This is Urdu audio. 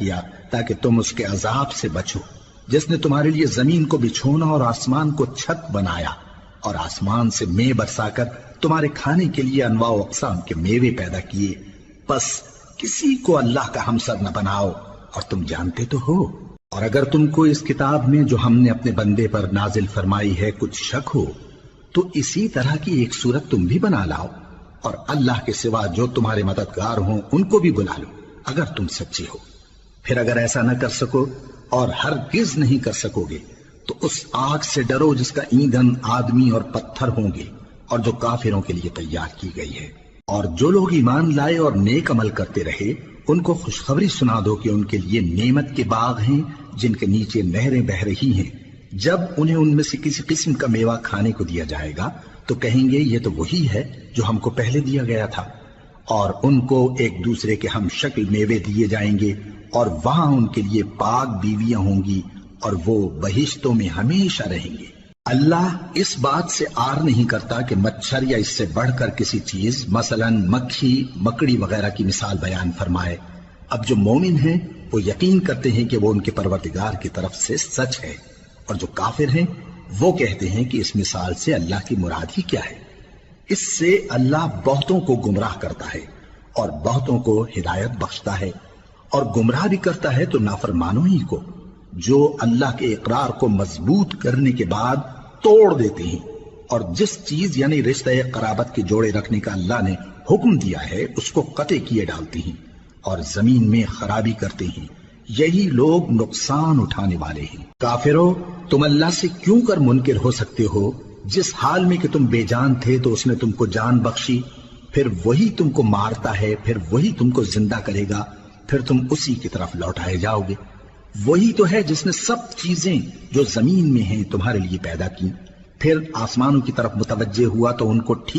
یا تاکہ تم اس کے عذاب سے بچو، جس نے تمہارے لیے زمین کو بچھونا اور آسمان کو چھت بنایا، اور آسمان سے مے برسا کر تمہارے کھانے کے لیے انواع و اقسام کے میوے پیدا کیے، بس کسی کو اللہ کا ہمسر نہ بناؤ، اور تم جانتے تو ہو۔ اور اگر تم کو اس کتاب میں جو ہم نے اپنے بندے پر نازل فرمائی ہے کچھ شک ہو تو اسی طرح کی ایک صورت تم بھی بنا لاؤ، اور اللہ کے سوا جو تمہارے مددگار ہوں ان کو بھی بلا لو اگر تم سچے ہو۔ پھر اگر ایسا نہ کر سکو اور ہرگز نہیں کر سکو گے تو اس آگ سے ڈرو جس کا ایندھن آدمی اور پتھر ہوں گے، اور جو کافروں کے لیے تیار کی گئی ہے۔ اور جو لوگ ایمان لائے اور نیک عمل کرتے رہے ان کو خوشخبری سنا دو کہ ان کے لیے نعمت کے باغ ہیں جن کے نیچے نہریں بہہ رہی ہیں، جب انہیں ان میں سے کسی قسم کا میوہ کھانے کو دیا جائے گا تو کہیں گے یہ تو وہی ہے جو ہم کو پہلے دیا گیا تھا، اور ان کو ایک دوسرے کے ہم شکل میوے دیے جائیں گے، اور وہاں ان کے لیے پاک بیویاں ہوں گی، اور وہ بہشتوں میں ہمیشہ رہیں گے۔ اللہ اس بات سے آر نہیں کرتا کہ مچھر یا اس سے بڑھ کر کسی چیز مثلا مکھی مکڑی وغیرہ کی مثال بیان فرمائے۔ اب جو مومن ہیں وہ یقین کرتے ہیں کہ وہ ان کے پروردگار کی طرف سے سچ ہے، اور جو کافر ہیں وہ کہتے ہیں کہ اس مثال سے اللہ کی مراد ہی کیا ہے۔ اس سے اللہ بہتوں کو گمراہ کرتا ہے اور بہتوں کو ہدایت بخشتا ہے، اور گمراہ بھی کرتا ہے تو نافرمانوں ہی کو، جو اللہ کے اقرار کو مضبوط کرنے کے بعد توڑ دیتے ہیں، اور جس چیز یعنی رشتہ قرابت کے جوڑے رکھنے کا اللہ نے حکم دیا ہے اس کو قطع کیے ڈالتے ہیں اور زمین میں خرابی کرتے ہیں۔ یہی لوگ نقصان اٹھانے والے ہیں۔ کافرو، تم اللہ سے کیوں کر منکر ہو سکتے ہو؟ جس حال میں کہ تم بے جان تھے تو اس نے تم کو جان بخشی، پھر وہی تم کو مارتا ہے، پھر وہی تم کو زندہ کرے گا، پھر تم اسی کی طرف لوٹائے جاؤ گے۔ وہی تو ہے جس نے سب چیزیں جو زمین میں ہیں تمہارے لیے پیدا کی، پھر آسمانوں کی طرف متوجہ ہوا تو ان کو ٹھیک